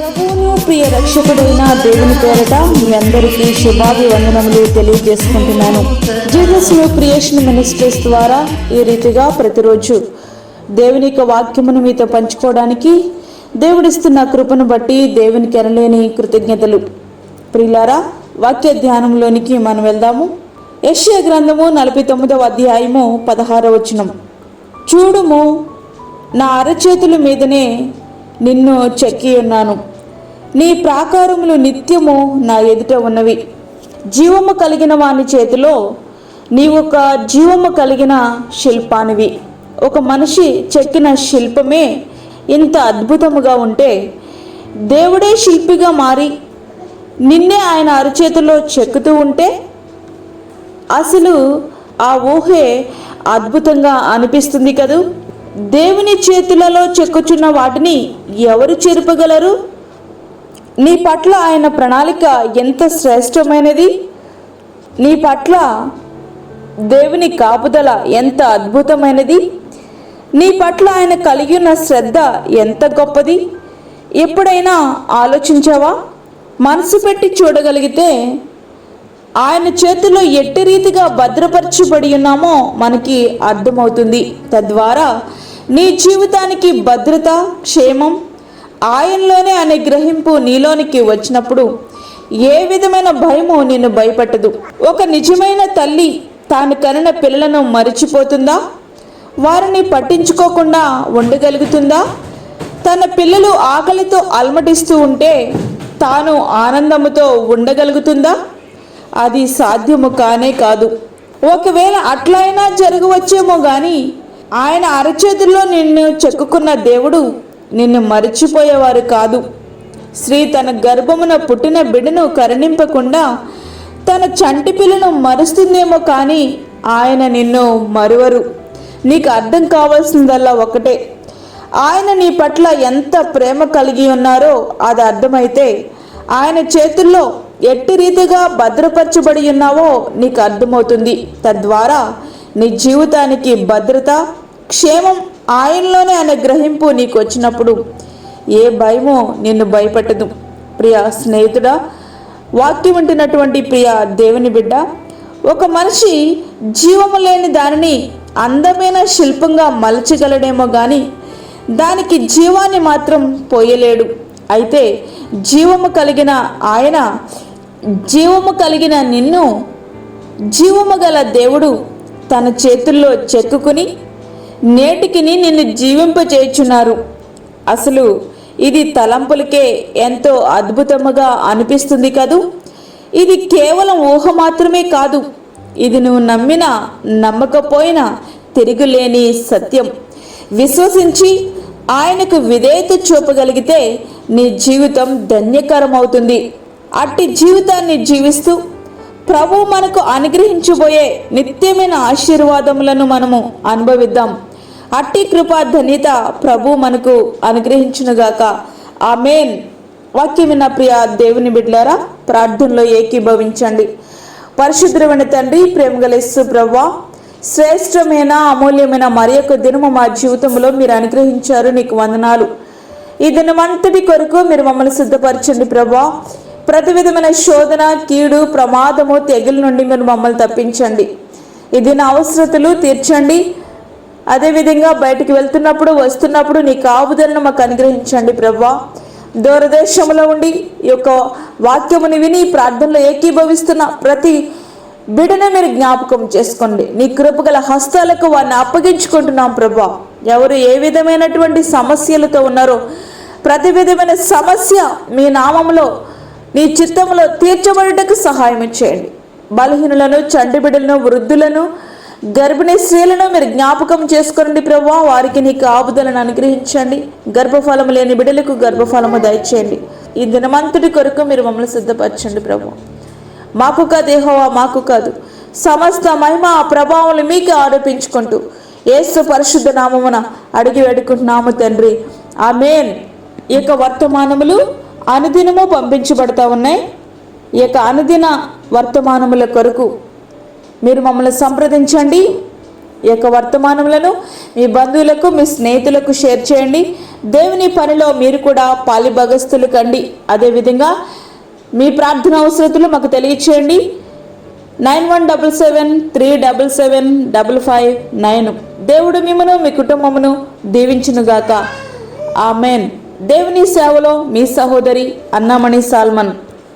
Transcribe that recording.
ప్రభువును ప్రియ రక్షకుడైన దేవుని పేరట మీ అందరికీ శుభాభివందనములు తెలియజేసుకుంటున్నాను. జీసస్ న్యూ క్రియేషన్ మినిస్ట్రీస్ ద్వారా ఈ రీతిగా ప్రతిరోజు దేవుని యొక్క వాక్యమును మీతో పంచుకోవడానికి దేవుడిస్తున్న కృపను బట్టి దేవునికి ఎనలేని కృతజ్ఞతలు. ప్రియులారా, వాక్య ధ్యానంలోనికి మనం వెళ్దాము. యెషయా గ్రంథము 49వ అధ్యాయము 16వ వచనం. చూడుము, నా అరచేతుల మీదనే నిన్ను చెక్కి ఉన్నాను, నీ ప్రాకారములు నిత్యము నా ఎదుట ఉన్నవి. జీవము కలిగిన వాని చేతిలో నీవు ఒక జీవము కలిగిన శిల్పానివి. ఒక మనిషి చెక్కిన శిల్పమే ఇంత అద్భుతముగా ఉంటే, దేవుడే శిల్పిగా మారి నిన్నే ఆయన అరచేతిలో చెక్కుతూ ఉంటే అసలు ఆ ఊహే అద్భుతంగా అనిపిస్తుంది కదూ. దేవుని చేతులలో చెక్కుచున్న వాటిని ఎవరు చెరపగలరు? నీ పట్ల ఆయన ప్రణాళిక ఎంత శ్రేష్టమైనది, నీ పట్ల దేవుని కాపుదల ఎంత అద్భుతమైనది, నీ పట్ల ఆయన కలిగి ఉన్న శ్రద్ధ ఎంత గొప్పది. ఎప్పుడైనా ఆలోచించావా? మనసు పెట్టి చూడగలిగితే ఆయన చేతిలో ఎట్టి రీతిగా భద్రపరచబడి ఉన్నామో మనకి అర్థమవుతుంది. తద్వారా నీ జీవితానికి భద్రత, క్షేమం ఆయనలోనే అనే గ్రహింపు నీలోనికి వచ్చినప్పుడు ఏ విధమైన భయము నిన్ను భయపట్టదు. ఒక నిజమైన తల్లి తాను కనిన పిల్లలను మరిచిపోతుందా? వారిని పట్టించుకోకుండా ఉండగలుగుతుందా? తన పిల్లలు ఆకలితో అలమటిస్తూ ఉంటే తాను ఆనందముతో ఉండగలుగుతుందా? అది సాధ్యము కానే కాదు. ఒకవేళ అట్లయినా జరగవచ్చేమో గాని ఆయన అరచేతుల్లో నిన్ను చెక్కుకున్న దేవుడు నిన్ను మరిచిపోయేవారు కాదు. స్త్రీ తన గర్భమున పుట్టిన బిడ్డను కరుణింపకుండా తన చంటి పిల్లను మరుస్తుందేమో కానీ ఆయన నిన్ను మరువరు. నీకు అర్థం కావాల్సిందల్లా ఒకటే, ఆయన నీ పట్ల ఎంత ప్రేమ కలిగి ఉన్నారో అది అర్థమైతే ఆయన చేతుల్లో ఎట్టి రీతిగా భద్రపరచబడి ఉన్నావో నీకు అర్థమవుతుంది. తద్వారా నీ జీవితానికి భద్రత, క్షేమం ఆయనలోనే అనే గ్రహింపు నీకు వచ్చినప్పుడు ఏ భయమో నిన్ను భయపెట్టదు. ప్రియ స్నేహితుడా, వాక్యం వింటున్నటువంటి ప్రియ దేవుని బిడ్డ, ఒక మనిషి జీవము లేని దానిని అందమైన శిల్పంగా మలచగలడేమో కానీ దానికి జీవాన్ని మాత్రం పోయలేడు. అయితే జీవము కలిగిన ఆయన, జీవము కలిగిన నిన్ను జీవము గల దేవుడు తన చేతుల్లో చెక్కుకుని నేటికి నిన్ను జీవింపచేయుచున్నారు. అసలు ఇది తలంపులకే ఎంతో అద్భుతముగా అనిపిస్తుంది కదూ. ఇది కేవలం ఊహ మాత్రమే కాదు, ఇది నువ్వు నమ్మినా నమ్మకపోయినా తిరుగులేని సత్యం. విశ్వసించి ఆయనకు విధేయత చూపగలిగితే నీ జీవితం ధన్యకరమవుతుంది. అట్టి జీవితాన్ని జీవిస్తూ ప్రభు మనకు అనుగ్రహించబోయే నిత్యమైన ఆశీర్వాదములను మనము అనుభవిద్దాం. అట్టి కృపా ధన్యత ప్రభు మనకు అనుగ్రహించునుగాక. ఆమేన్. వాక్యం విన్న ప్రియ దేవుని బిడ్డలారా, ప్రార్థనలో ఏకీభవించండి. పరిశుద్ధమైన తండ్రి, ప్రేమగల యేసు ప్రభువా, శ్రేష్టమైన అమూల్యమైన మరి యొక్క దినము మా జీవితంలో మీరు అనుగ్రహించారు. నీకు వందనాలు. ఈ దినమంతటి కొరకు మీరు మమ్మల్ని సిద్ధపరచండి ప్రభువా. ప్రతి విధమైన శోధన, కీడు, ప్రమాదము, తెగుల నుండి మీరు మమ్మల్ని తప్పించండి. ఈ దిన అవసరతలు తీర్చండి. అదేవిధంగా బయటికి వెళ్తున్నప్పుడు వస్తున్నప్పుడు నీ కాపుదలను మాకు అనుగ్రహించండి ప్రభువా. దూరదేశంలో ఉండి ఈ యొక్క వాక్యముని విని ప్రార్థనలో ఏకీభవిస్తున్న ప్రతి బిడ్డను మీరు జ్ఞాపకం చేసుకోండి. నీ కృపగల హస్తాలకు వారిని అప్పగించుకుంటున్నాం ప్రభువా. ఎవరు ఏ విధమైనటువంటి సమస్యలతో ఉన్నారో ప్రతి విధమైన సమస్య మీ నామములో నీ చిత్తంలో తీర్చబడుటకు సహాయం చేయండి. బలహీనులను, చంటి బిడ్డలను, వృద్ధులను, గర్భిణీ స్త్రీలను మీరు జ్ఞాపకం చేసుకోండి ప్రభువా. వారికి నీ కాపుదలను అనుగ్రహించండి. గర్భఫలము లేని బిడ్డలకు గర్భఫలము దయచేయండి. ఈ దినమంతటి కొరకు మీరు మమ్మల్ని సిద్ధపరచండి ప్రభువా. మాకు కాదు యెహోవా, మాకు కాదు, సమస్త మహిమ ప్రభావం మీకు ఆరోపించుకుంటూ యేసు పరిశుద్ధ నామమున అడిగి వేడుకుంటున్నాము తండ్రి. ఆమేన్. ఈ యొక్క వర్తమానములు అనుదినము పంపించబడతా ఉన్నాయి. ఈ యొక్క అనుదిన వర్తమానముల కొరకు మీరు మమ్మల్ని సంప్రదించండి. ఈ యొక్క వర్తమానములను మీ బంధువులకు, మీ స్నేహితులకు షేర్ చేయండి. దేవుని పనిలో మీరు కూడా పాలిభాగస్తులు కండి. అదేవిధంగా మీ ప్రార్థన అవసరతలు మాకు తెలియచేయండి. 9177377559. దేవుడు మిమ్మను, మీ కుటుంబమును దీవించునుగాక. ఆమెన్. దేవుని సేవలో మీ సహోదరి అన్నామణి సాల్మన్.